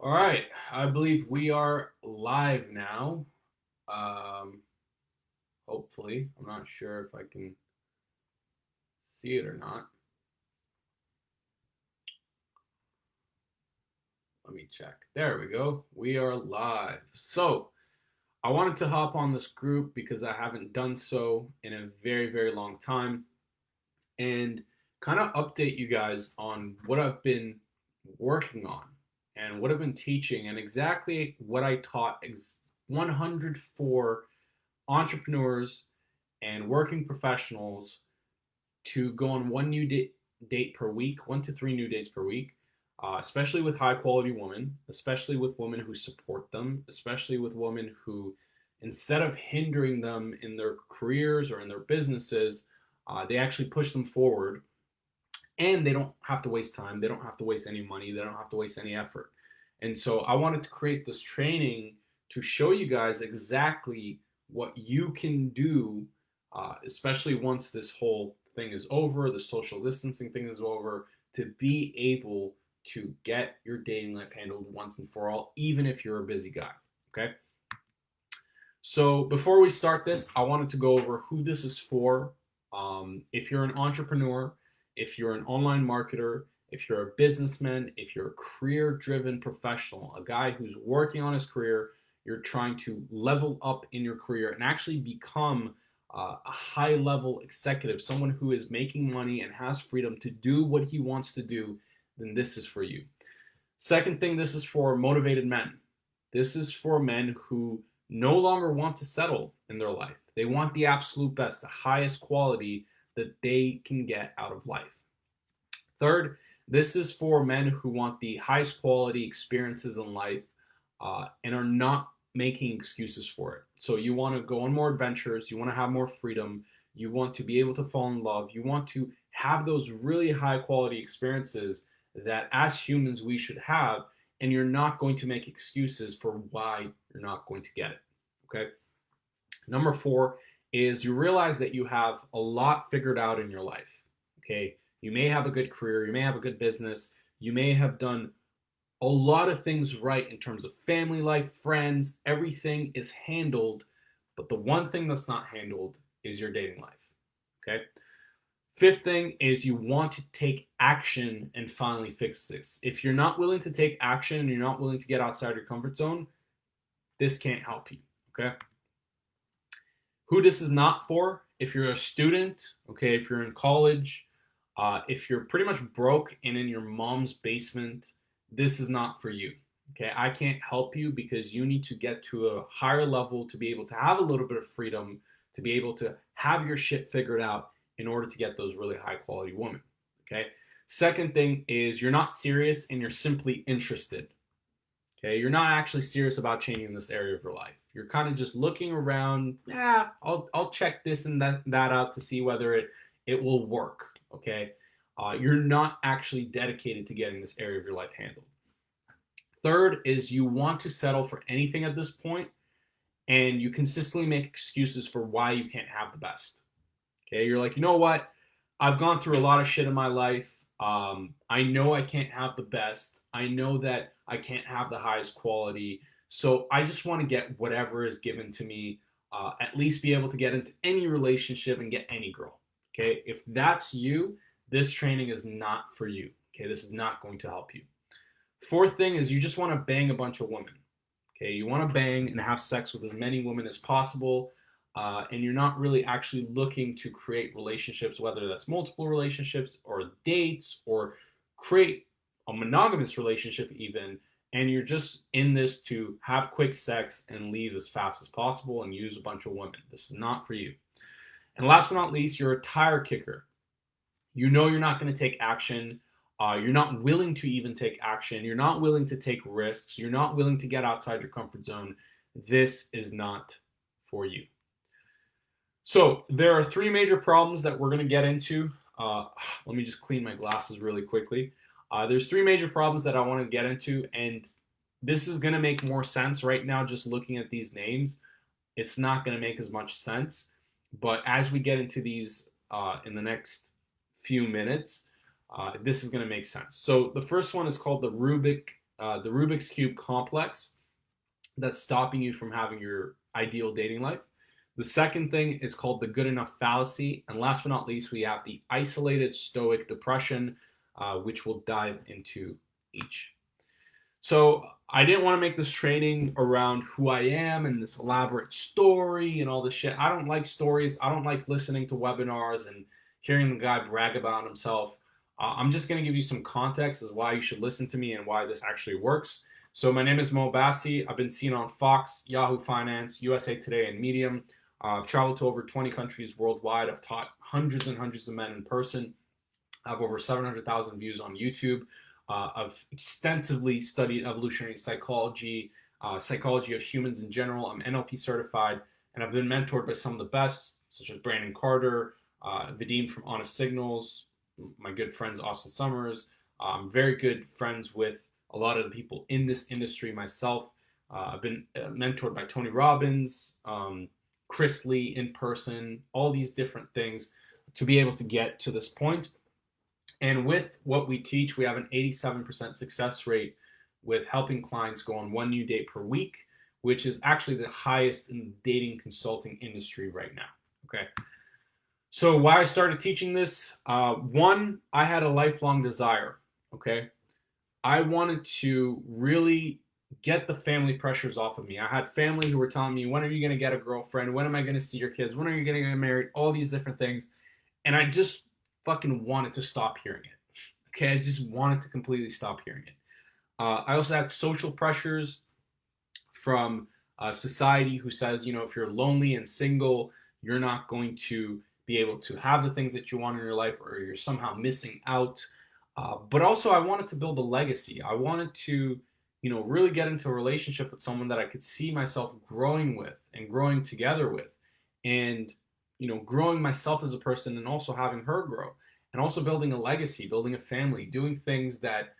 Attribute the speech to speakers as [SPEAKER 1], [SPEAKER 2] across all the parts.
[SPEAKER 1] All right, I believe we are live now. Um, Hopefully, I'm not sure if I can see it or not. Let me check. There we go. We are live. So, I wanted to hop on this group because I haven't done so in a very, very long time and kind of update you guys on what I've been working on and what I've been teaching and exactly what I taught 104 entrepreneurs and working professionals to go on one new date per week, 1 to 3 new dates per week, especially with high quality women, especially with women who support them, especially with women who, instead of hindering them in their careers or in their businesses, they actually push them forward and they don't have to waste time. They don't have to waste any money. They don't have to waste any effort. And so I wanted to create this training to show you guys exactly what you can do, especially once this whole thing is over, the social distancing thing is over, to be able to get your dating life handled once and for all, even if you're a busy guy. Okay. So before we start this, I wanted to go over who this is for. If you're an entrepreneur, if you're an online marketer, if you're a businessman, if you're a career driven professional, a guy who's working on his career, you're trying to level up in your career and actually become a high level executive, someone who is making money and has freedom to do what he wants to do, then this is for you. Second thing, this is for motivated men. This is for men who no longer want to settle in their life. They want the absolute best, the highest quality that they can get out of life. Third, this is for men who want the highest quality experiences in life and are not making excuses for it. So you want to go on more adventures, you want to have more freedom, you want to be able to fall in love, you want to have those really high quality experiences that as humans we should have, and you're not going to make excuses for why you're not going to get it. Okay. Number four is you realize that you have a lot figured out in your life. Okay. You may have a good career, you may have a good business, you may have done a lot of things right in terms of family life, friends, everything is handled. But the one thing that's not handled is your dating life. Okay. Fifth thing is you want to take action and finally fix this. If you're not willing to take action and you're not willing to get outside your comfort zone, this can't help you. Okay. Who this is not for, if you're a student, okay, if you're in college, if you're pretty much broke and in your mom's basement, this is not for you. Okay, I can't help you because you need to get to a higher level to be able to have a little bit of freedom, to be able to have your shit figured out in order to get those really high quality women. Okay, second thing is you're not serious and you're simply interested. Okay, you're not actually serious about changing this area of your life. You're kind of just looking around. Yeah, I'll check this and that out to see whether it will work. Okay, you're not actually dedicated to getting this area of your life handled. Third is you want to settle for anything at this point, and you consistently make excuses for why you can't have the best. Okay, you're like, you know what? I've gone through a lot of shit in my life. I know I can't have the best. I know that I can't have the highest quality. So I just want to get whatever is given to me, at least be able to get into any relationship and get any girl. Okay, if that's you, this training is not for you. Okay, this is not going to help you. Fourth thing is you just want to bang a bunch of women. Okay, you want to bang and have sex with as many women as possible, and you're not really actually looking to create relationships, whether that's multiple relationships or dates or create a monogamous relationship, even. And you're just in this to have quick sex and leave as fast as possible and use a bunch of women. This is not for you. And last but not least, you're a tire kicker. You know you're not going to take action. You're not willing to even take action. You're not willing to take risks. You're not willing to get outside your comfort zone. This is not for you. So there are three major problems that we're going to get into. Let me just clean my glasses really quickly. There's three major problems that I want to get into, and this is going to make more sense right now just looking at these names. It's not going to make as much sense, but as we get into these in the next few minutes, this is going to make sense. So the first one is called the the Rubik's Cube complex that's stopping you from having your ideal dating life. The second thing is called the good enough fallacy. And last but not least, we have the isolated stoic depression, which we'll dive into each. So I didn't want to make this training around who I am and this elaborate story and all this shit. I don't like stories. I don't like listening to webinars and hearing the guy brag about himself. I'm just going to give you some context as why you should listen to me and why this actually works. So my name is Mo Bassi. I've been seen on Fox, Yahoo Finance, USA Today, and Medium. I've traveled to over 20 countries worldwide. I've taught hundreds and hundreds of men in person. I have over 700,000 views on YouTube. I've extensively studied evolutionary psychology, psychology of humans in general. I'm NLP certified, and I've been mentored by some of the best, such as Brandon Carter, Vadim from Honest Signals, my good friends Austin Summers. I'm very good friends with a lot of the people in this industry myself. I've been mentored by Tony Robbins, Chris Lee in person, all these different things to be able to get to this point. And with what we teach, we have an 87% success rate with helping clients go on one new date per week, which is actually the highest in the dating consulting industry right now. Okay. So why I started teaching this, one, I had a lifelong desire. Okay. I wanted to really get the family pressures off of me. I had family who were telling me, when are you going to get a girlfriend? When am I going to see your kids? When are you going to get married? All these different things. And I just fucking wanted to stop hearing it. Okay, I just wanted to completely stop hearing it. I also had social pressures from society who says, you know, if you're lonely and single, you're not going to be able to have the things that you want in your life, or you're somehow missing out. But also, I wanted to build a legacy. I wanted to, you know, really get into a relationship with someone that I could see myself growing with and growing together with, and, you know, growing myself as a person and also having her grow, and also building a legacy, building a family, doing things that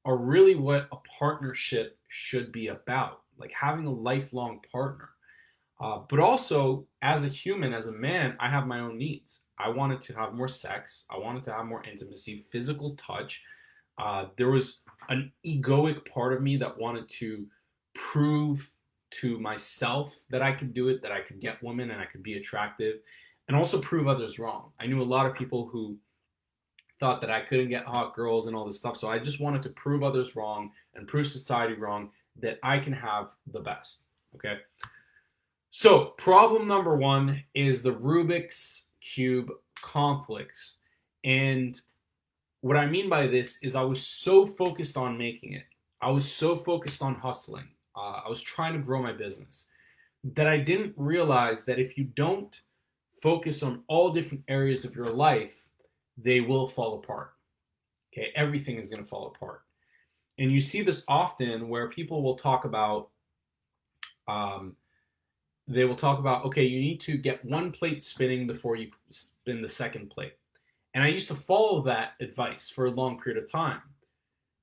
[SPEAKER 1] are really what a partnership should be about, like having a lifelong partner. But also, as a human, as a man, I have my own needs. I wanted to have more sex. I wanted to have more intimacy, physical touch. There was an egoic part of me that wanted to prove to myself that I could do it, that I could get women and I could be attractive, and also prove others wrong. I knew a lot of people who thought that I couldn't get hot girls and all this stuff. So I just wanted to prove others wrong and prove society wrong, that I can have the best. Okay. So problem number one is the Rubik's Cube conflicts. And what I mean by this is I was so focused on making it. I was so focused on hustling. I was trying to grow my business that I didn't realize that if you don't focus on all different areas of your life, they will fall apart. Okay, everything is going to fall apart. And you see this often where people will talk about, okay, you need to get one plate spinning before you spin the second plate. And I used to follow that advice for a long period of time.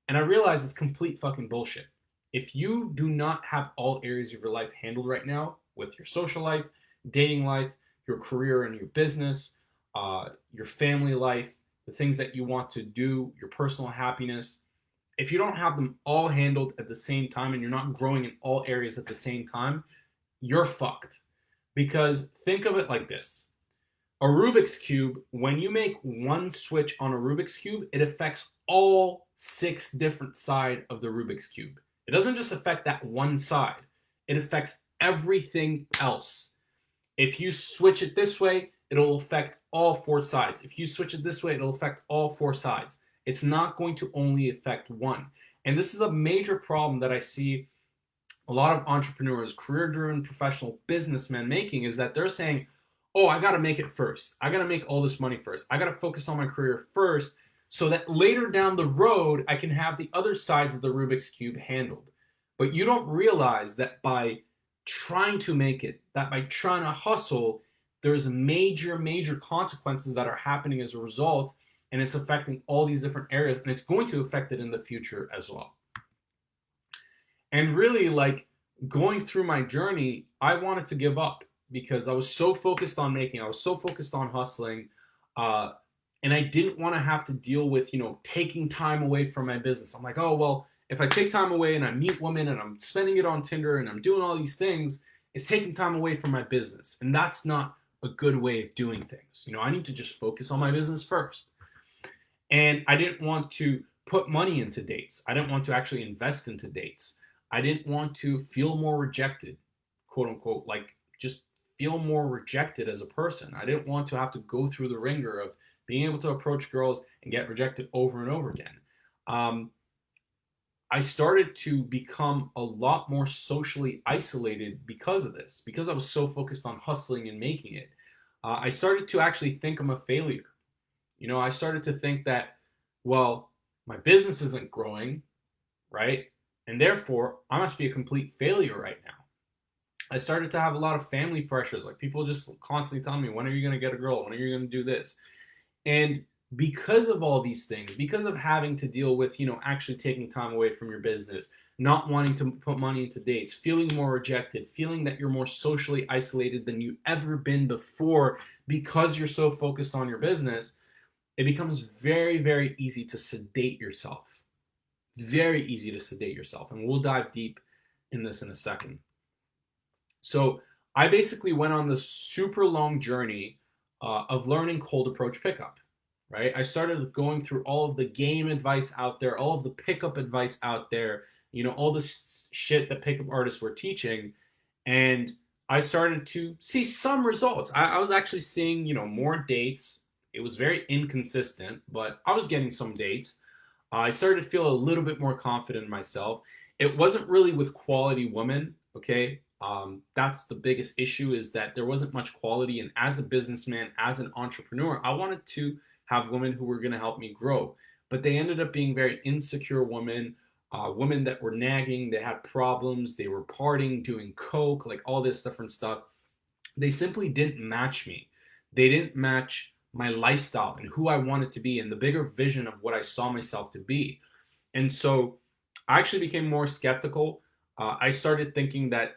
[SPEAKER 1] And I realized it's complete fucking bullshit. If you do not have all areas of your life handled right now, with your social life, dating life, your career and your business, your family life, the things that you want to do, your personal happiness, if you don't have them all handled at the same time and you're not growing in all areas at the same time, you're fucked. Because think of it like this. A Rubik's Cube, when you make one switch on a Rubik's Cube, it affects all 6 different sides of the Rubik's Cube. It doesn't just affect that one side. It affects everything else. If you switch it this way, it'll affect all 4 sides. If you switch it this way, it'll affect all 4 sides. It's not going to only affect one. And this is a major problem that I see a lot of entrepreneurs, career-driven professional businessmen making, is that they're saying, oh, I got to make it first. I got to make all this money first. I got to focus on my career first so that later down the road, I can have the other sides of the Rubik's Cube handled. But you don't realize that by trying to make it, that by trying to hustle, there's major, major consequences that are happening as a result, and it's affecting all these different areas, and it's going to affect it in the future as well. And really, like, going through my journey, I wanted to give up because I was so focused on making, I was so focused on hustling, and I didn't want to have to deal with, you know, taking time away from my business. I'm like, oh, well, If I take time away and I meet women and I'm spending it on Tinder and I'm doing all these things, it's taking time away from my business. And that's not a good way of doing things. I need to just focus on my business first. And I didn't want to put money into dates. I didn't want to actually invest into dates. I didn't want to feel more rejected, quote unquote, like just feel more rejected as a person. I didn't want to have to go through the ringer of being able to approach girls and get rejected over and over again. Um, I started to become a lot more socially isolated because of this, because I was so focused on hustling and making it. I started to actually think I'm a failure. I started to think that, well, my business isn't growing, right? And therefore, I must be a complete failure right now. I started to have a lot of family pressures, like people just constantly telling me, when are you going to get a girl? When are you going to do this? And because of all these things, because of having to deal with, actually taking time away from your business, not wanting to put money into dates, feeling more rejected, feeling that you're more socially isolated than you've ever been before because you're so focused on your business, it becomes very, very easy to sedate yourself. Very easy to sedate yourself. And we'll dive deep in this in a second. So I basically went on this super long journey of learning cold approach pickup, right? I started going through all of the game advice out there, all of the pickup advice out there, all this shit that pickup artists were teaching. And I started to see some results. I was actually seeing, more dates. It was very inconsistent, but I was getting some dates. I started to feel a little bit more confident in myself. It wasn't really with quality women, okay? That's the biggest issue, is that there wasn't much quality. And as a businessman, as an entrepreneur, I wanted to have women who were going to help me grow. But they ended up being very insecure women, women that were nagging, they had problems, they were partying, doing coke, like all this different stuff. They simply didn't match me. They didn't match my lifestyle and who I wanted to be and the bigger vision of what I saw myself to be. And so I actually became more skeptical. I started thinking that,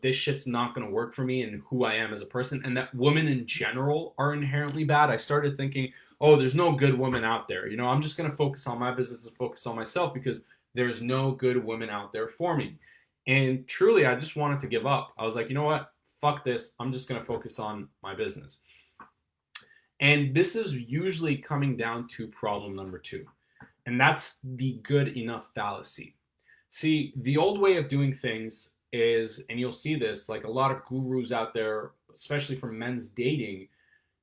[SPEAKER 1] this shit's not going to work for me and who I am as a person, and that women in general are inherently bad. I started thinking, oh, there's no good woman out there. I'm just going to focus on my business and focus on myself because there's no good women out there for me. And truly, I just wanted to give up. I was like, you know what? Fuck this. I'm just going to focus on my business. And this is usually coming down to problem number 2. And that's the good enough fallacy. See, the old way of doing things is, and you'll see this, like a lot of gurus out there, especially for men's dating,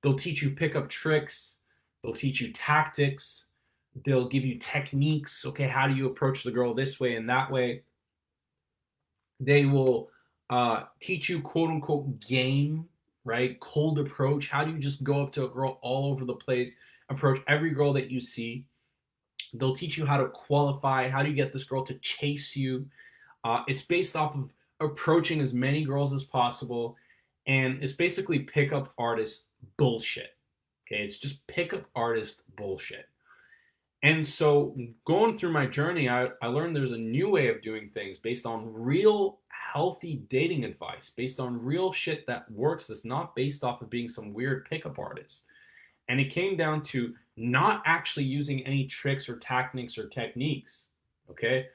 [SPEAKER 1] they'll teach you pickup tricks, they'll teach you tactics, they'll give you techniques. Okay, how do you approach the girl this way and that way? They will teach you quote unquote game, right? Cold approach. How do you just go up to a girl all over the place, approach every girl that you see? They'll teach you how to qualify. How do you get this girl to chase you? It's based off of approaching as many girls as possible. And it's basically pickup artist bullshit. Okay, it's just pickup artist bullshit. And so going through my journey, I learned there's a new way of doing things based on real healthy dating advice, based on real shit that works, that's not based off of being some weird pickup artist. And it came down to not actually using any tricks or tactics or techniques. Okay.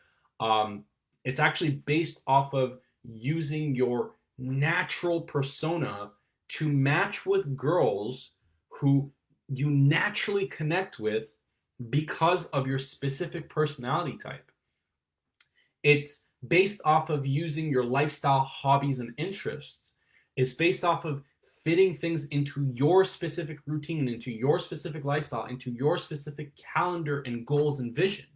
[SPEAKER 1] It's actually based off of using your natural persona to match with girls who you naturally connect with because of your specific personality type. It's based off of using your lifestyle, hobbies, and interests. It's based off of fitting things into your specific routine, into your specific lifestyle, into your specific calendar and goals and vision.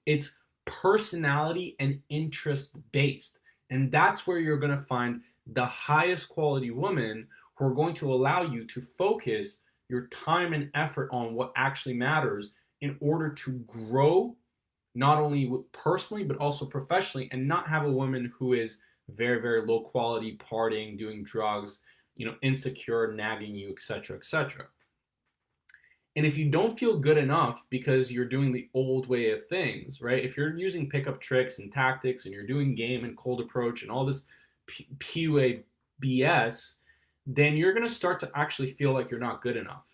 [SPEAKER 1] It's personality and interest based. And that's where you're going to find the highest quality women who are going to allow you to focus your time and effort on what actually matters in order to grow, not only personally, but also professionally, and not have a woman who is very, very low quality, partying, doing drugs, insecure, nagging you, etc., etc. And if you don't feel good enough because you're doing the old way of things, right? If you're using pickup tricks and tactics and you're doing game and cold approach and all this PUA BS, then you're going to start to actually feel like you're not good enough.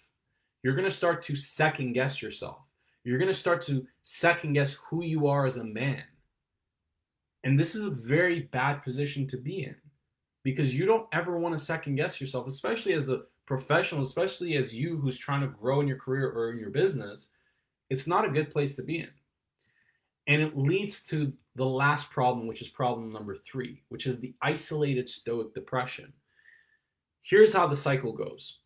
[SPEAKER 1] You're going to start to second guess yourself. You're going to start to second guess who you are as a man. And this is a very bad position to be in because you don't ever want to second guess yourself, especially as a professional, especially as you who's trying to grow in your career or in your business. It's not a good place to be in. And it leads to the last problem, which is problem number 3, which is the isolated stoic depression. Here's how the cycle goes.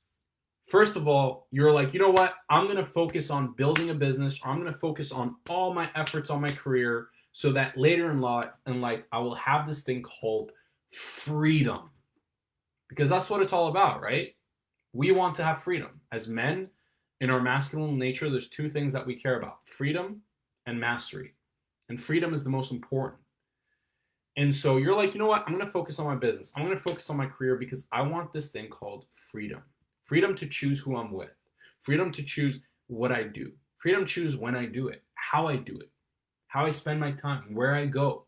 [SPEAKER 1] First of all, you're like, you know what? I'm going to focus on building a business, or I'm going to focus on all my efforts on my career so that later in life, I will have this thing called freedom. Because that's what it's all about, right? We want to have freedom. As men, in our masculine nature, there's 2 things that we care about: freedom and mastery. And freedom is the most important. And so you're like, you know what? I'm going to focus on my business. I'm going to focus on my career because I want this thing called freedom. Freedom to choose who I'm with. Freedom to choose what I do. Freedom to choose when I do it, how I do it, how I spend my time, where I go,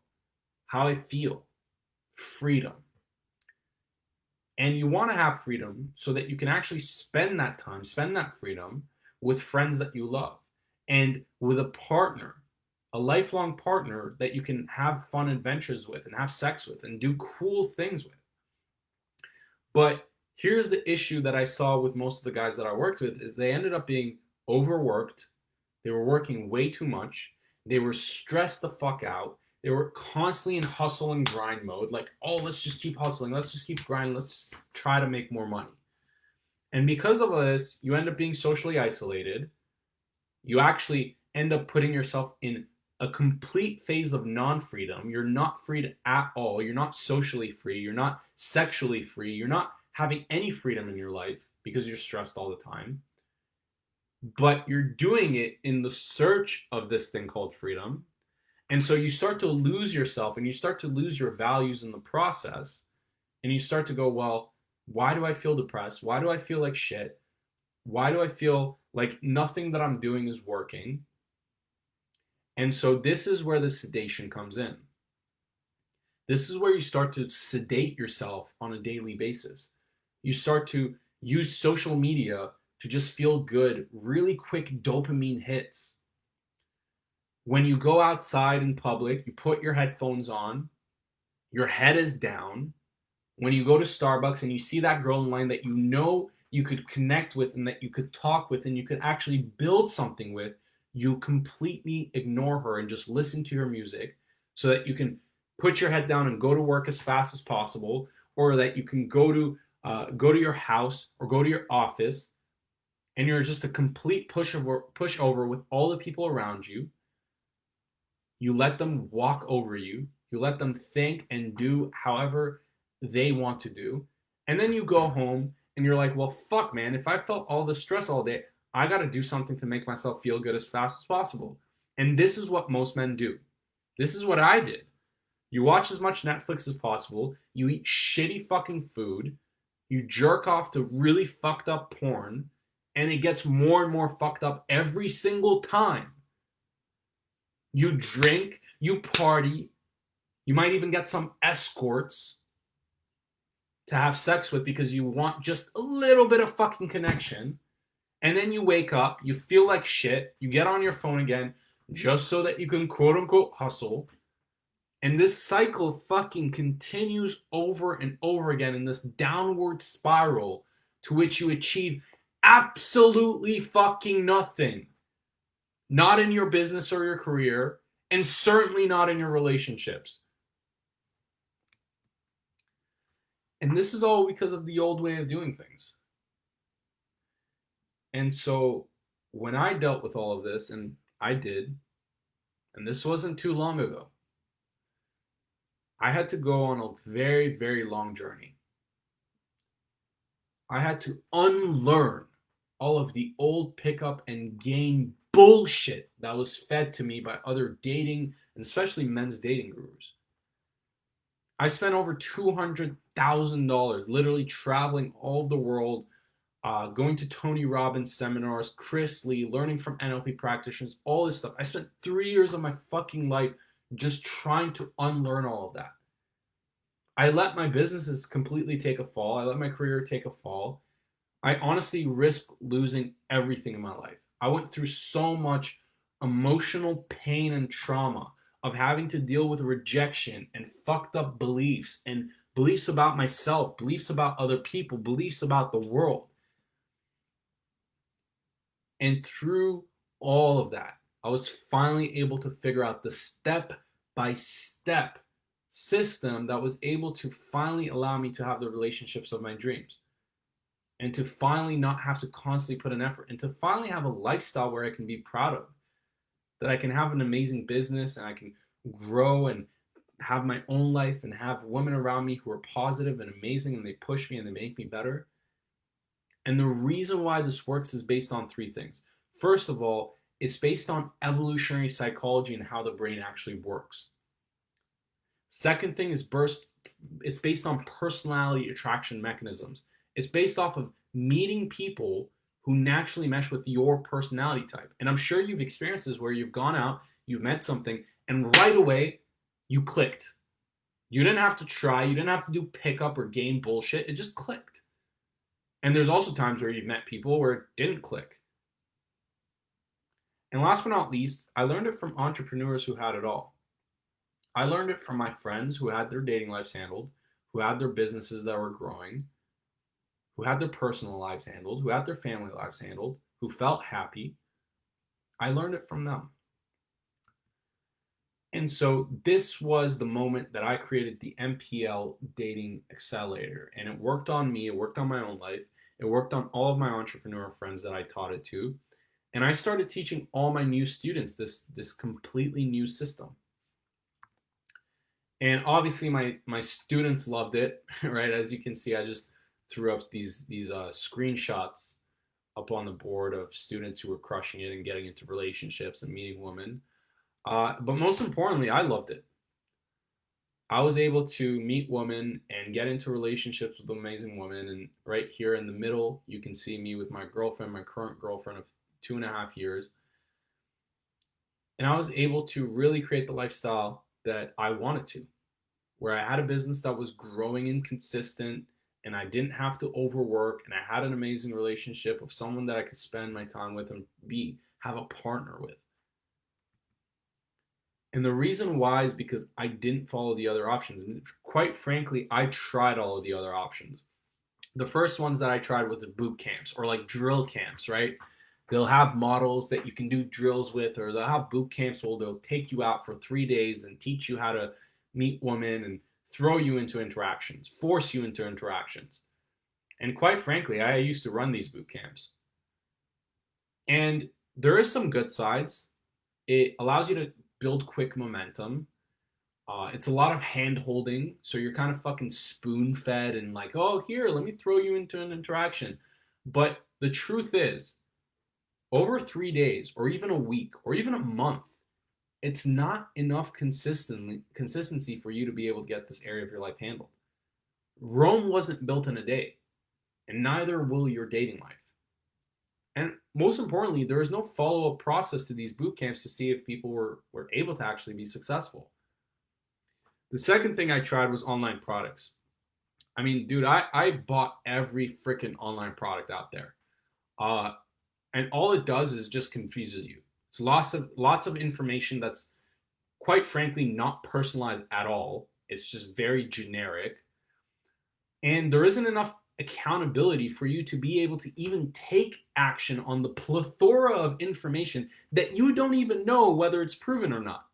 [SPEAKER 1] how I feel. Freedom. And you want to have freedom so that you can actually spend that time, spend that freedom with friends that you love and with a partner, a lifelong partner that you can have fun adventures with and have sex with and do cool things with. But here's the issue that I saw with most of the guys that I worked with is they ended up being overworked. They were working way too much. They were stressed the fuck out. They were constantly in hustle and grind mode. Like, oh, let's just keep hustling. Let's just keep grinding. Let's just try to make more money. And because of this, you end up being socially isolated. You actually end up putting yourself in a complete phase of non-freedom. You're not freed at all. You're not socially free. You're not sexually free. You're not having any freedom in your life because you're stressed all the time. But you're doing it in the search of this thing called freedom. And so you start to lose yourself and you start to lose your values in the process. And you start to go, well, why do I feel depressed? Why do I feel like shit? Why do I feel like nothing that I'm doing is working? And so this is where the sedation comes in. This is where you start to sedate yourself on a daily basis. You start to use social media to just feel good, really quick dopamine hits. When you go outside in public, you put your headphones on, your head is down. When you go to Starbucks and you see that girl in line that you know you could connect with and that you could talk with and you could actually build something with, you completely ignore her and just listen to her music so that you can put your head down and go to work as fast as possible, or that you can go to your house or go to your office and you're just a complete pushover with all the people around you. You let them walk over you. You let them think and do however they want to do. And then you go home and you're like, well, fuck, man, if I felt all this stress all day, I got to do something to make myself feel good as fast as possible. And this is what most men do. This is what I did. You watch as much Netflix as possible. You eat shitty fucking food. You jerk off to really fucked up porn. And it gets more and more fucked up every single time. You drink, you party. You might even get some escorts to have sex with because you want just a little bit of fucking connection. And then you wake up, you feel like shit, you get on your phone again just so that you can quote unquote hustle. And this cycle fucking continues over and over again in this downward spiral to which you achieve absolutely fucking nothing. Not in your business or your career, and certainly not in your relationships. And this is all because of the old way of doing things. And so when I dealt with all of this, and I did, and this wasn't too long ago, I had to go on a very, very long journey. I had to unlearn all of the old pickup and game bullshit that was fed to me by other dating, and especially men's dating gurus. I spent over $200,000 literally traveling all of the world, going to Tony Robbins seminars, Chris Lee, learning from NLP practitioners, all this stuff. I spent 3 years of my fucking life just trying to unlearn all of that. I let my businesses completely take a fall. I let my career take a fall. I honestly risked losing everything in my life. I went through so much emotional pain and trauma of having to deal with rejection and fucked up beliefs and beliefs about myself, beliefs about other people, beliefs about the world. And through all of that, I was finally able to figure out the step by step system that was able to finally allow me to have the relationships of my dreams and to finally not have to constantly put an effort and to finally have a lifestyle where I can be proud of, that I can have an amazing business and I can grow and have my own life and have women around me who are positive and amazing and they push me and they make me better. And the reason why this works is based on three things. First of all, it's based on evolutionary psychology and how the brain actually works. Second thing is it's based on personality attraction mechanisms. It's based off of meeting people who naturally mesh with your personality type. And I'm sure you've experienced this where you've gone out, you've met something, and right away you clicked. You didn't have to try, you didn't have to do pickup or game bullshit. It just clicked. And there's also times where you've met people where it didn't click. And last but not least, I learned it from entrepreneurs who had it all. I learned it from my friends who had their dating lives handled, who had their businesses that were growing, who had their personal lives handled, who had their family lives handled, who felt happy. I learned it from them. And so this was the moment that I created the M.P.L dating accelerator. And it worked on me, it worked on my own life, it worked on all of my entrepreneur friends that I taught it to. And I started teaching all my new students this completely new system. And obviously my students loved it, right? As you can see, I just threw up these screenshots up on the board of students who were crushing it and getting into relationships and meeting women. But most importantly, I loved it. I was able to meet women and get into relationships with amazing women. And right here in the middle, you can see me with my girlfriend, my current girlfriend of 2.5 years. And I was able to really create the lifestyle that I wanted to, where I had a business that was growing and consistent, and I didn't have to overwork, and I had an amazing relationship with someone that I could spend my time with and have a partner with. And the reason why is because I didn't follow the other options. And quite frankly, I tried all of the other options. The first ones that I tried were the boot camps or like drill camps, right? They'll have models that you can do drills with, or they'll have boot camps where they'll take you out for 3 days and teach you how to meet women and throw you into interactions, force you into interactions. And quite frankly, I used to run these boot camps. And there is some good sides. It allows you to build quick momentum. It's a lot of hand holding, so you're kind of fucking spoon fed and like, oh, here, let me throw you into an interaction. But the truth is, over 3 days, or even a week, or even a month, it's not enough consistency for you to be able to get this area of your life handled. Rome wasn't built in a day, and neither will your dating life. And most importantly, there is no follow-up process to these boot camps to see if people were able to actually be successful. The second thing I tried was online products. I mean, dude, I bought every freaking online product out there. And all it does is just confuses you. It's lots of information that's quite frankly not personalized at all. It's just very generic. And there isn't enough accountability for you to be able to even take action on the plethora of information that you don't even know whether it's proven or not.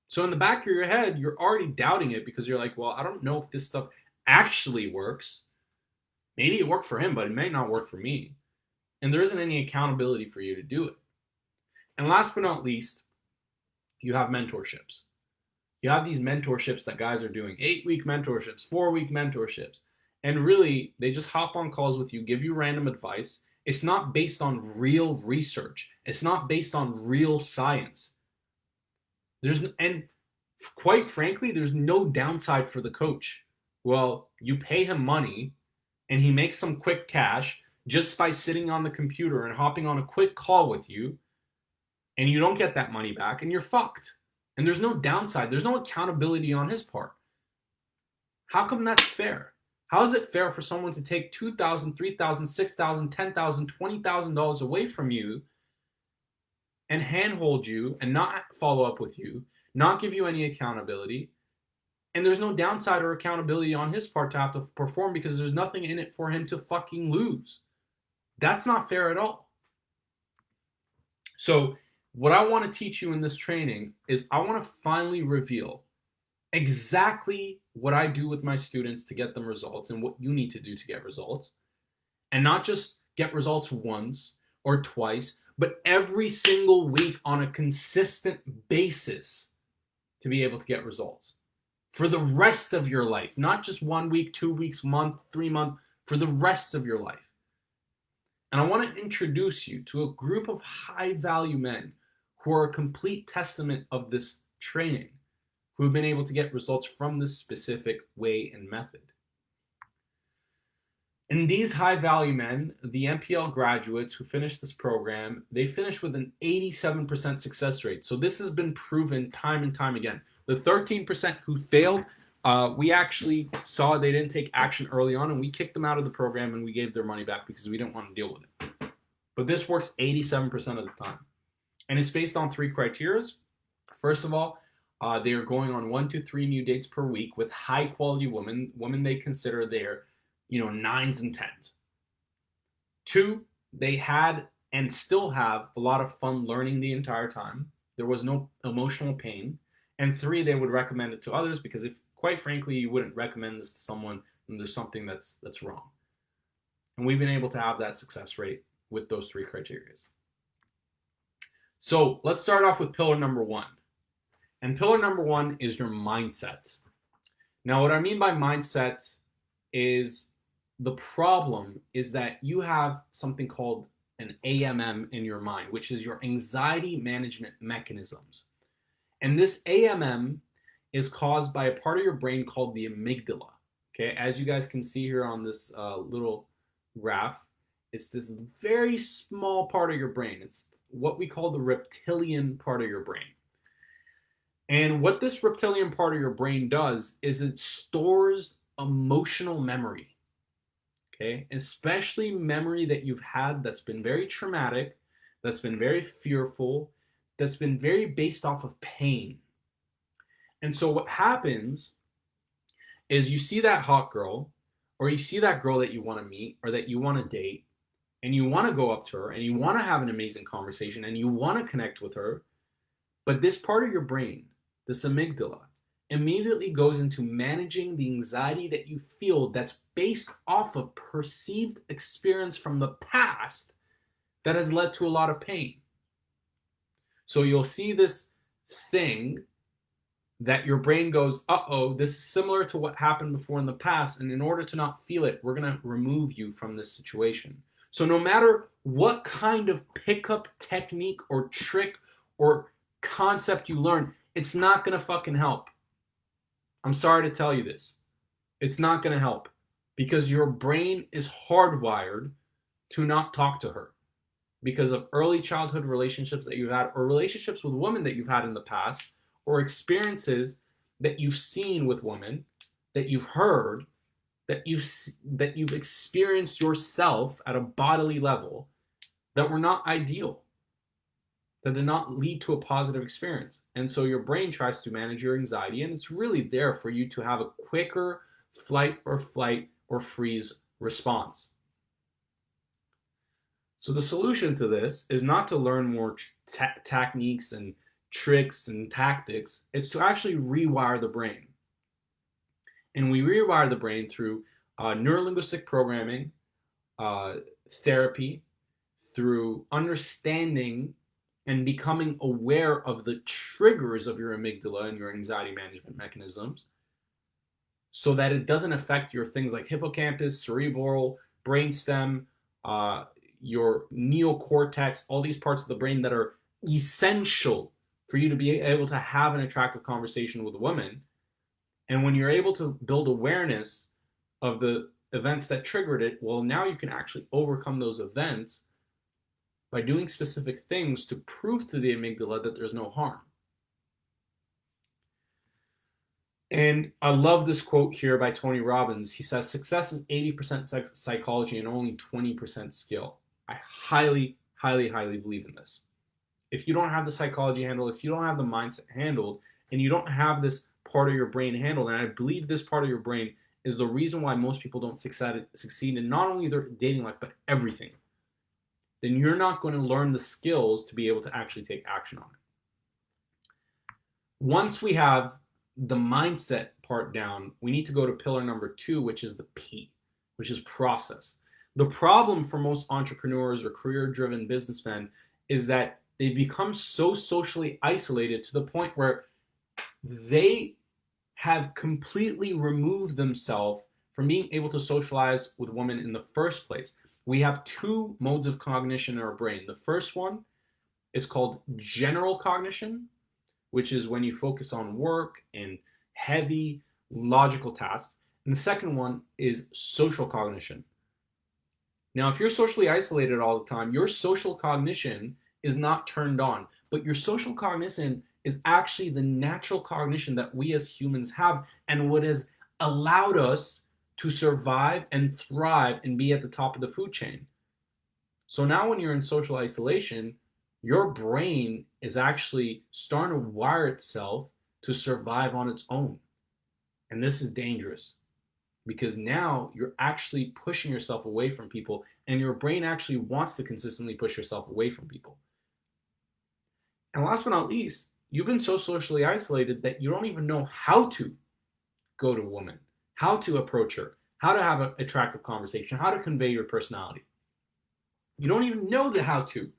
[SPEAKER 1] So in the back of your head, you're already doubting it because you're like, well, I don't know if this stuff actually works. Maybe it worked for him, but it may not work for me. And there isn't any accountability for you to do it. And last but not least, you have mentorships. You have these mentorships that guys are doing, 8-week mentorships, 4-week mentorships. And really, they just hop on calls with you, give you random advice. It's not based on real research. It's not based on real science. And quite frankly, there's no downside for the coach. Well, you pay him money and he makes some quick cash just by sitting on the computer and hopping on a quick call with you, and you don't get that money back and you're fucked. And there's no downside. There's no accountability on his part. How come that's fair? How is it fair for someone to take $2,000, $3,000, $6,000, $10,000, $20,000 away from you and handhold you and not follow up with you, not give you any accountability, and there's no downside or accountability on his part to have to perform because there's nothing in it for him to fucking lose. That's not fair at all. So, what I want to teach you in this training is I want to finally reveal exactly what I do with my students to get them results and what you need to do to get results. And not just get results once or twice, but every single week on a consistent basis to be able to get results for the rest of your life, not just 1 week, 2 weeks, month, 3 months, for the rest of your life. And I want to introduce you to a group of high value men who are a complete testament of this training, who have been able to get results from this specific way and method. And these high value men, the M.P.L graduates who finished this program, they finished with an 87% success rate. So this has been proven time and time again. The 13% who failed, we actually saw they didn't take action early on, and we kicked them out of the program and we gave their money back because we didn't want to deal with it. But this works 87% of the time. And it's based on 3 criteria. First of all, they are going on 1 to 3 new dates per week with high quality women they consider their 9s and 10s. 2, they had and still have a lot of fun learning the entire time. There was no emotional pain. And 3, they would recommend it to others because if, quite frankly, you wouldn't recommend this to someone, then there's something that's wrong. And we've been able to have that success rate with those 3 criteria. So let's start off with pillar number 1. And pillar number 1 is your mindset. Now, what I mean by mindset is the problem is that you have something called an AMM in your mind, which is your anxiety management mechanisms. And this AMM is caused by a part of your brain called the amygdala. Okay, as you guys can see here on this little graph, it's this very small part of your brain. It's what we call the reptilian part of your brain. And what this reptilian part of your brain does is it stores emotional memory. Okay, especially memory that you've had that's been very traumatic, that's been very fearful, that's been very based off of pain. And so what happens is you see that hot girl, or you see that girl that you want to meet or that you want to date, and you want to go up to her and you want to have an amazing conversation and you want to connect with her, but this part of your brain, this amygdala, immediately goes into managing the anxiety that you feel that's based off of perceived experience from the past that has led to a lot of pain. So you'll see this thing that your brain goes, uh-oh, this is similar to what happened before in the past, and in order to not feel it, we're going to remove you from this situation. So no matter what kind of pickup technique or trick or concept you learn, it's not going to fucking help. I'm sorry to tell you this. It's not going to help because your brain is hardwired to not talk to her because of early childhood relationships that you've had or relationships with women that you've had in the past or experiences that you've seen with women, that you've heard, that you've experienced yourself at a bodily level that were not ideal, that did not lead to a positive experience. And so your brain tries to manage your anxiety, and it's really there for you to have a quicker flight or freeze response. So the solution to this is not to learn more techniques and tricks and tactics. It's to actually rewire the brain. And we rewire the brain through neurolinguistic programming, therapy, through understanding and becoming aware of the triggers of your amygdala and your anxiety management mechanisms so that it doesn't affect your things like hippocampus, cerebral, brainstem, your neocortex, all these parts of the brain that are essential for you to be able to have an attractive conversation with a woman. And when you're able to build awareness of the events that triggered it, well, now you can actually overcome those events by doing specific things to prove to the amygdala that there's no harm. And I love this quote here by Tony Robbins. He says, success is 80% psychology and only 20% skill. I highly, highly, highly believe in this. If you don't have the psychology handled, if you don't have the mindset handled, and you don't have this part of your brain handled. And I believe this part of your brain is the reason why most people don't succeed in not only their dating life, but everything. Then you're not going to learn the skills to be able to actually take action on it. Once we have the mindset part down, we need to go to pillar number 2, which is the P, which is process. The problem for most entrepreneurs or career-driven businessmen is that they become so socially isolated to the point where they have completely removed themselves from being able to socialize with women in the first place. We have 2 modes of cognition in our brain. The first one is called general cognition, which is when you focus on work and heavy logical tasks. And the second one is social cognition. Now, if you're socially isolated all the time, your social cognition is not turned on, but your social cognition is actually the natural cognition that we as humans have and what has allowed us to survive and thrive and be at the top of the food chain. So now when you're in social isolation, your brain is actually starting to wire itself to survive on its own. And this is dangerous because now you're actually pushing yourself away from people, and your brain actually wants to consistently push yourself away from people. And last but not least, you've been so socially isolated that you don't even know how to go to a woman, how to approach her, how to have an attractive conversation, how to convey your personality. You don't even know the how to.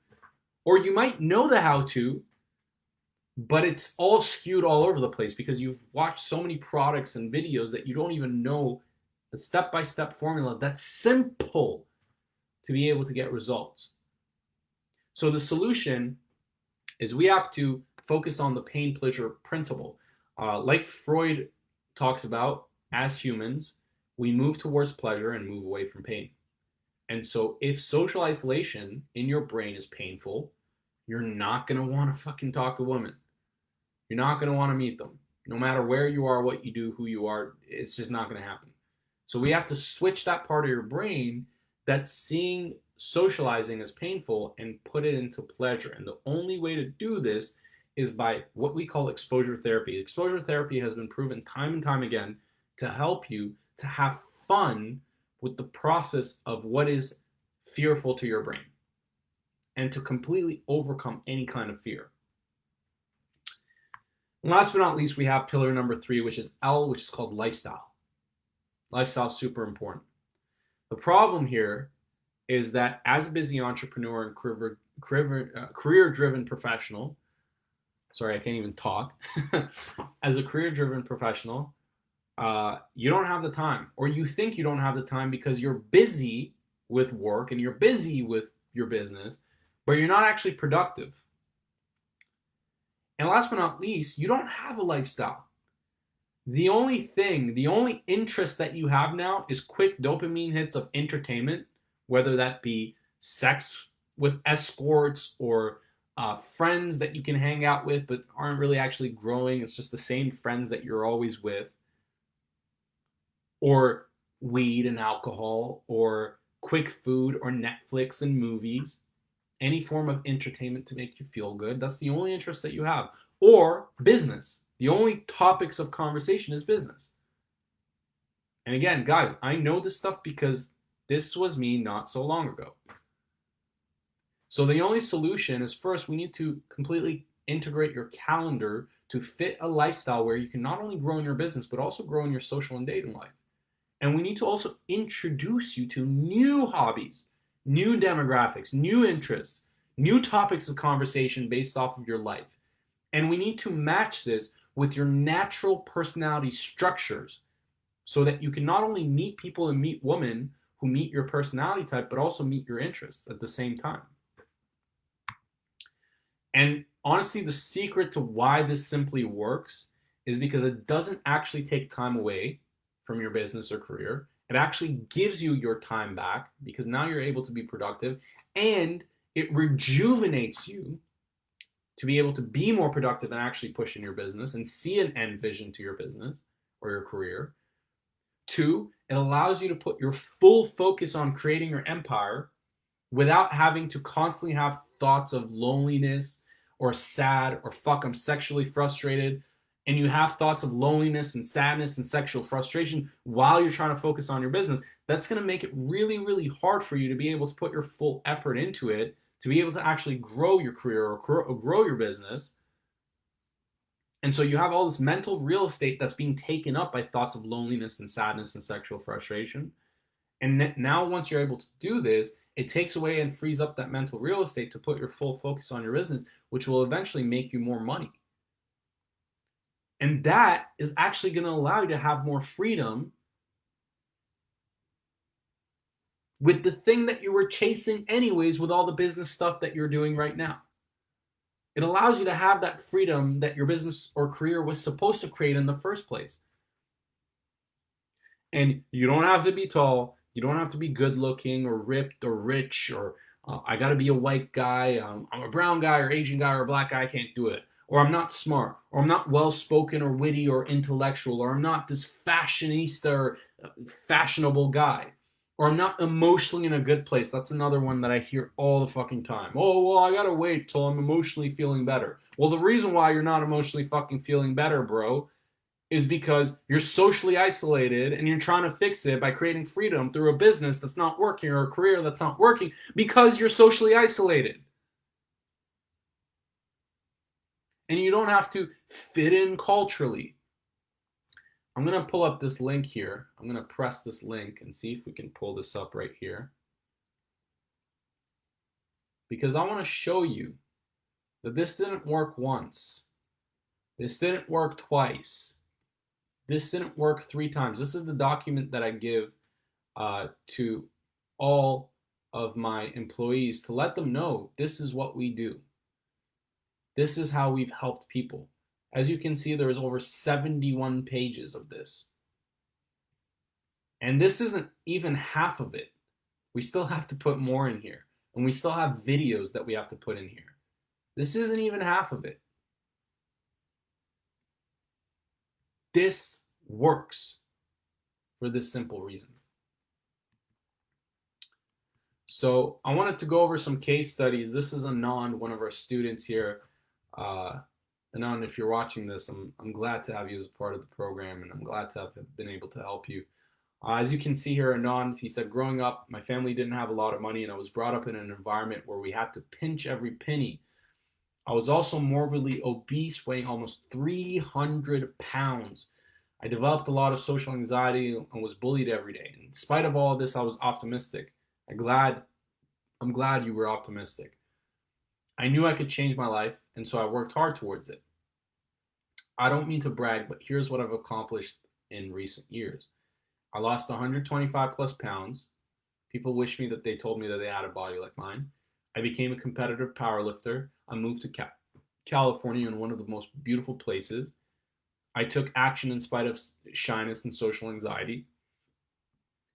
[SPEAKER 1] Or you might know the how to, but it's all skewed all over the place because you've watched so many products and videos that you don't even know the step-by-step formula that's simple to be able to get results. So the solution is we have to focus on the pain-pleasure principle. Like Freud talks about, as humans, we move towards pleasure and move away from pain. And so if social isolation in your brain is painful, you're not going to want to fucking talk to women. You're not going to want to meet them. No matter where you are, what you do, who you are, it's just not going to happen. So we have to switch that part of your brain that's seeing socializing as painful and put it into pleasure. And the only way to do this is by what we call exposure therapy. Exposure therapy has been proven time and time again to help you to have fun with the process of what is fearful to your brain and to completely overcome any kind of fear. And last but not least, we have pillar number 3, which is L, which is called lifestyle. Lifestyle is super important. The problem here is that as a busy entrepreneur and career-driven professional, sorry, I can't even talk. As a career-driven professional, you don't have the time, or you think you don't have the time because you're busy with work and you're busy with your business, but you're not actually productive. And last but not least, you don't have a lifestyle. The only interest that you have now is quick dopamine hits of entertainment, whether that be sex with escorts or friends that you can hang out with but aren't really actually growing. It's just the same friends that you're always with. Or weed and alcohol, or quick food, or Netflix and movies. Any form of entertainment to make you feel good. That's the only interest that you have. Or business. The only topics of conversation is business. And again, guys, I know this stuff because this was me not so long ago. So the only solution is, first, we need to completely integrate your calendar to fit a lifestyle where you can not only grow in your business, but also grow in your social and dating life. And we need to also introduce you to new hobbies, new demographics, new interests, new topics of conversation based off of your life. And we need to match this with your natural personality structures so that you can not only meet people and meet women who meet your personality type, but also meet your interests at the same time. And honestly, the secret to why this simply works is because it doesn't actually take time away from your business or career. It actually gives you your time back because now you're able to be productive, and it rejuvenates you to be able to be more productive and actually push in your business and see an end vision to your business or your career. 2, it allows you to put your full focus on creating your empire without having to constantly have thoughts of loneliness or sad or fuck, I'm sexually frustrated. and you have thoughts of loneliness and sadness and sexual frustration while you're trying to focus on your business, that's going to make it really, really hard for you to be able to put your full effort into it, to be able to actually grow your career or grow your business. And so you have all this mental real estate that's being taken up by thoughts of loneliness and sadness and sexual frustration. And now, once you're able to do this, it takes away and frees up that mental real estate to put your full focus on your business, which will eventually make you more money. And that is actually going to allow you to have more freedom with the thing that you were chasing, anyways, with all the business stuff that you're doing right now. It allows you to have that freedom that your business or career was supposed to create in the first place. And you don't have to be tall. You don't have to be good looking or ripped or rich or I got to be a white guy. I'm a brown guy or Asian guy or a black guy. I can't do it. Or I'm not smart. Or I'm not well spoken or witty or intellectual. Or I'm not this fashionista or fashionable guy. Or I'm not emotionally in a good place. That's another one that I hear all the fucking time. Oh, well, I got to wait till I'm emotionally feeling better. Well, the reason why you're not emotionally fucking feeling better, bro, is because you're socially isolated and you're trying to fix it by creating freedom through a business that's not working or a career that's not working because you're socially isolated. And you don't have to fit in culturally. I'm going to pull up this link here. I'm going to press this link and see if we can pull this up right here. Because I want to show you that this didn't work once. This didn't work twice. This didn't work 3 times. This is the document that I give to all of my employees to let them know this is what we do. This is how we've helped people. As you can see, there is over 71 pages of this. And this isn't even half of it. We still have to put more in here. And we still have videos that we have to put in here. This isn't even half of it. This works for this simple reason. So I wanted to go over some case studies. This is Anand, one of our students here. Anand, if you're watching this, I'm glad to have you as a part of the program, and I'm glad to have been able to help you. As you can see here, Anand, he said, growing up, my family didn't have a lot of money, and I was brought up in an environment where we had to pinch every penny. I was also morbidly obese, weighing almost 300 pounds. I developed a lot of social anxiety and was bullied every day. In spite of all of this, I was optimistic. I'm glad you were optimistic. I knew I could change my life, and so I worked hard towards it. I don't mean to brag, but here's what I've accomplished in recent years. I lost 125 plus pounds. People wish me that they told me that they had a body like mine. I became a competitive powerlifter. I moved to California, in one of the most beautiful places. I took action in spite of shyness and social anxiety,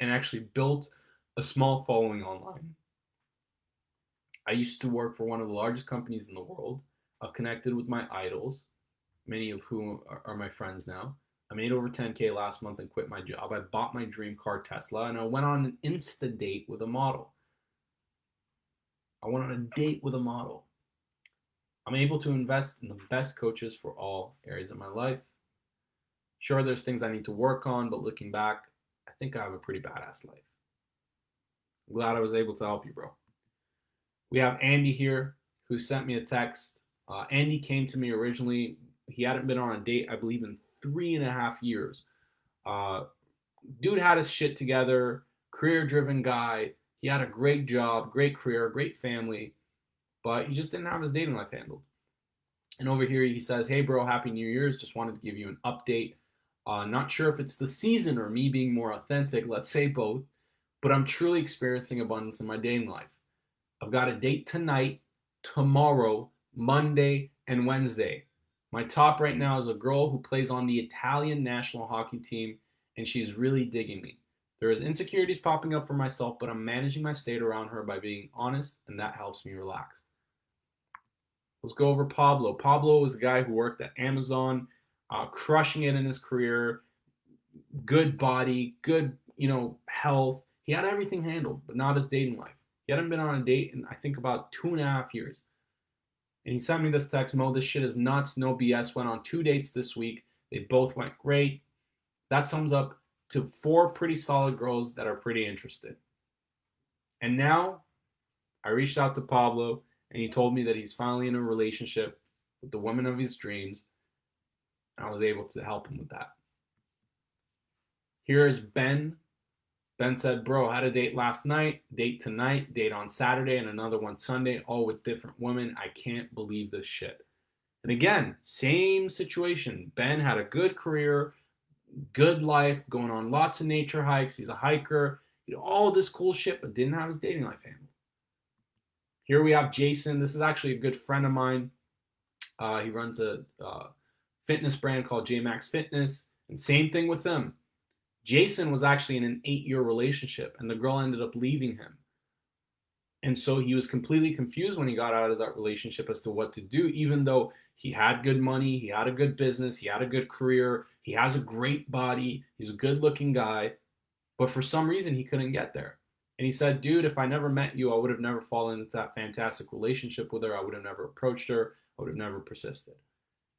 [SPEAKER 1] and actually built a small following online. I used to work for one of the largest companies in the world. I've connected with my idols, many of whom are my friends now. I made over 10K last month and quit my job. I bought my dream car, Tesla, and I went on an Insta date with a model. I'm able to invest in the best coaches for all areas of my life. Sure, there's things I need to work on, but looking back, I think I have a pretty badass life. I'm glad I was able to help you, bro. We have Andy here who sent me a text. Andy came to me originally. He hadn't been on a date, I believe, in 3.5 years. Dude had his shit together, career-driven guy. He had a great job, great career, great family, but he just didn't have his dating life handled. And over here he says, hey bro, happy New Year's. Just wanted to give you an update. Not sure if it's the season or me being more authentic, let's say both, but I'm truly experiencing abundance in my dating life. I've got a date tonight, tomorrow, Monday, and Wednesday. My top right now is a girl who plays on the Italian national hockey team, and she's really digging me. There is insecurities popping up for myself, but I'm managing my state around her by being honest, and that helps me relax. Let's go over Pablo. Pablo is a guy who worked at Amazon, crushing it in his career, good body, good, health. He had everything handled, but not his dating life. He hadn't been on a date in, I think, about 2.5 years. And he sent me this text, Mo, this shit is nuts, no BS. Went on 2 dates this week. They both went great. That sums up to 4 pretty solid girls that are pretty interested. And now I reached out to Pablo and he told me that he's finally in a relationship with the woman of his dreams. And I was able to help him with that. Here is Ben. Ben said, bro, I had a date last night, date tonight, date on Saturday, and another one Sunday, all with different women. I can't believe this shit. And again, same situation. Ben had a good career, good life, going on lots of nature hikes. He's a hiker, all this cool shit, but didn't have his dating life handled. Here we have Jason. This is actually a good friend of mine. He runs a fitness brand called JMax Fitness. And same thing with him. Jason was actually in an 8-year relationship, and the girl ended up leaving him. And so he was completely confused when he got out of that relationship as to what to do, even though he had good money, he had a good business, he had a good career, he has a great body, he's a good looking guy. But for some reason, he couldn't get there. And he said, dude, if I never met you, I would have never fallen into that fantastic relationship with her. I would have never approached her. I would have never persisted.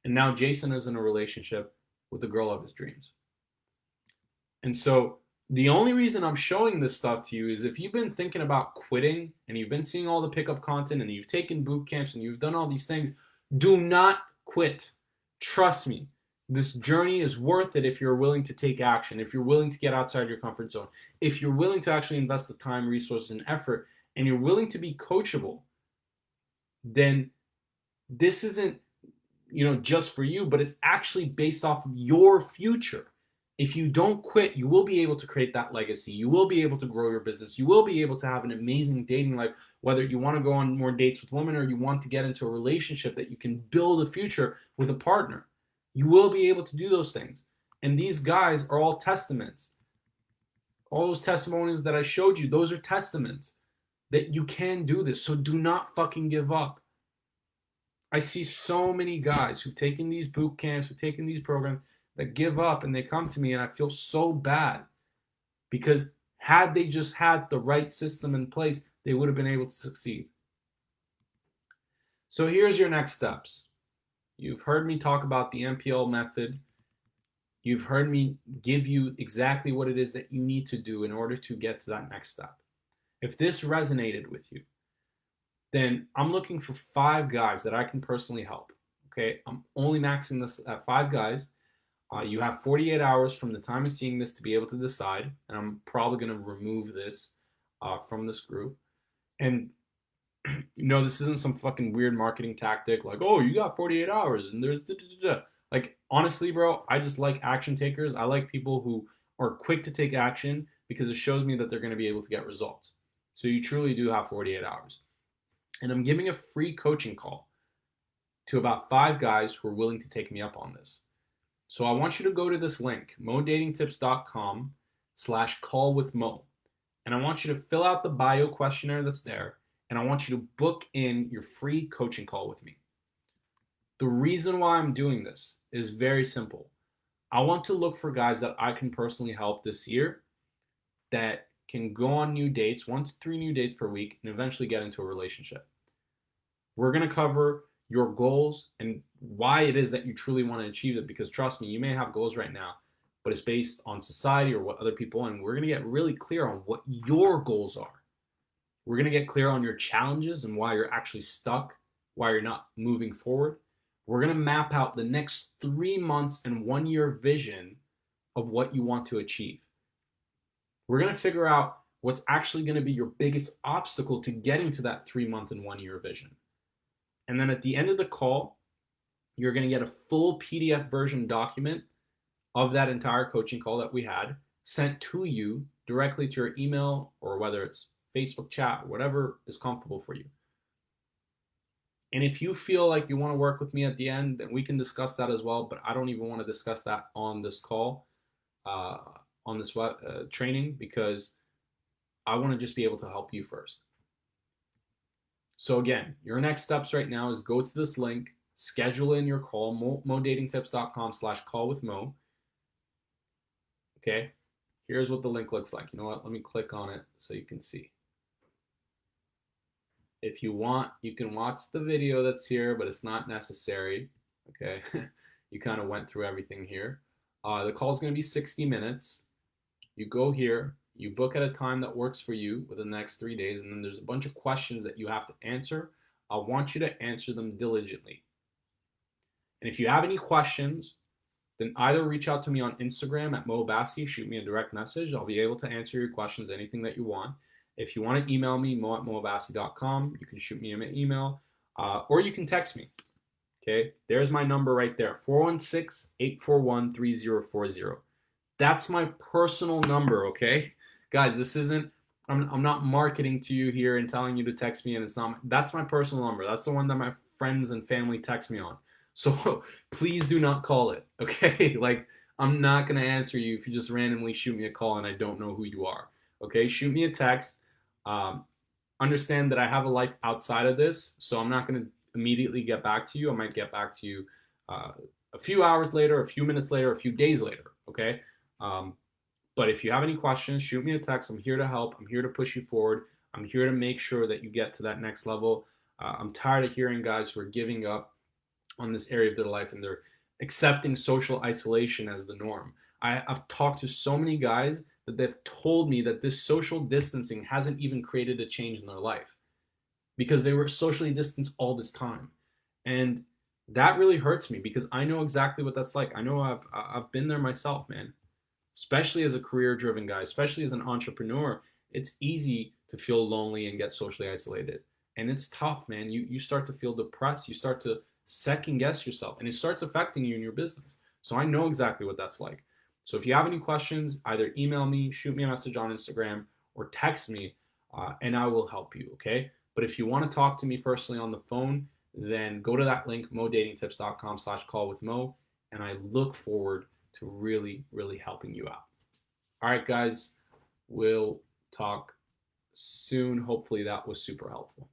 [SPEAKER 1] And now Jason is in a relationship with the girl of his dreams. And so the only reason I'm showing this stuff to you is if you've been thinking about quitting and you've been seeing all the pickup content and you've taken boot camps and you've done all these things, do not quit. Trust me. This journey is worth it if you're willing to take action, if you're willing to get outside your comfort zone, if you're willing to actually invest the time, resources, and effort, and you're willing to be coachable, then this isn't, just for you, but it's actually based off of your future. If you don't quit, you will be able to create that legacy. You will be able to grow your business. You will be able to have an amazing dating life, whether you want to go on more dates with women or you want to get into a relationship that you can build a future with a partner. You will be able to do those things. And these guys are all testaments. All those testimonies that I showed you, those are testaments that you can do this. So do not fucking give up. I see so many guys who've taken these boot camps, who've taken these programs, that give up and they come to me and I feel so bad because had they just had the right system in place, they would have been able to succeed. So here's your next steps. You've heard me talk about the M.P.L method. You've heard me give you exactly what it is that you need to do in order to get to that next step. If this resonated with you, then I'm looking for 5 guys that I can personally help. Okay, I'm only maxing this at 5 guys. You have 48 hours from the time of seeing this to be able to decide, and I'm probably going to remove this from this group. And this isn't some fucking weird marketing tactic like, oh, you got 48 hours and there's like, honestly, bro, I just like action takers. I like people who are quick to take action because it shows me that they're going to be able to get results. So you truly do have 48 hours. And I'm giving a free coaching call to about 5 guys who are willing to take me up on this. So I want you to go to this link, modatingtips.com/callwithmo. And I want you to fill out the bio questionnaire that's there. And I want you to book in your free coaching call with me. The reason why I'm doing this is very simple. I want to look for guys that I can personally help this year that can go on new dates, 1 to 3 new dates per week, and eventually get into a relationship. We're going to cover your goals and why it is that you truly want to achieve it, because trust me, you may have goals right now, but it's based on society or what other people want. And we're going to get really clear on what your goals are. We're going to get clear on your challenges and why you're actually stuck, why you're not moving forward. We're going to map out the next 3 months and 1 year vision of what you want to achieve. We're going to figure out what's actually going to be your biggest obstacle to getting to that 3-month and 1 year vision. And then at the end of the call, you're going to get a full PDF version document of that entire coaching call that we had sent to you directly to your email, or whether it's Facebook chat, whatever is comfortable for you. And if you feel like you want to work with me at the end, then we can discuss that as well. But I don't even want to discuss that on this call, on this training, because I want to just be able to help you first. So again, your next steps right now is go to this link, schedule in your call, modatingtips.com/callwithmo. Okay, here's what the link looks like. You know what? Let me click on it so you can see. If you want, you can watch the video that's here, but it's not necessary. Okay. You kind of went through everything here. The call is going to be 60 minutes. You go here, you book at a time that works for you within the next 3 days, and then there's a bunch of questions that you have to answer. I want you to answer them diligently. And if you have any questions, then either reach out to me on Instagram at Mo Bassi, shoot me a direct message. I'll be able to answer your questions, anything that you want. If you want to email me, mo@moabassi.com, you can shoot me an email, or you can text me. Okay, there's my number right there, 416-841-3040. That's my personal number, okay? Guys, this isn't, I'm not marketing to you here and telling you to text me, and it's not, that's my personal number. That's the one that my friends and family text me on. So please do not call it, okay? Like, I'm not going to answer you if you just randomly shoot me a call and I don't know who you are, okay? Shoot me a text. Um, Understand that I have a life outside of this, so I'm not going to immediately get back to you. I might get back to you uh, a few hours later, a few minutes later, a few days later, okay? Um, but if you have any questions, shoot me a text. I'm here to help. I'm here to push you forward. I'm here to make sure that you get to that next level. I'm tired of hearing guys who are giving up on this area of their life and they're accepting social isolation as the norm. I've talked to so many guys that they've told me that this social distancing hasn't even created a change in their life because they were socially distanced all this time. And that really hurts me because I know exactly what that's like. I know I've been there myself, man. Especially as a career driven guy, especially as an entrepreneur, it's easy to feel lonely and get socially isolated. And it's tough, man. You start to feel depressed. You start to second guess yourself, and it starts affecting you in your business. So I know exactly what that's like. So if you have any questions, either email me, shoot me a message on Instagram, or text me, and I will help you. Okay. But if you want to talk to me personally on the phone, then go to that link, modatingtips.com/call with Mo, and I look forward to really, really helping you out. All right, guys, we'll talk soon. Hopefully, that was super helpful.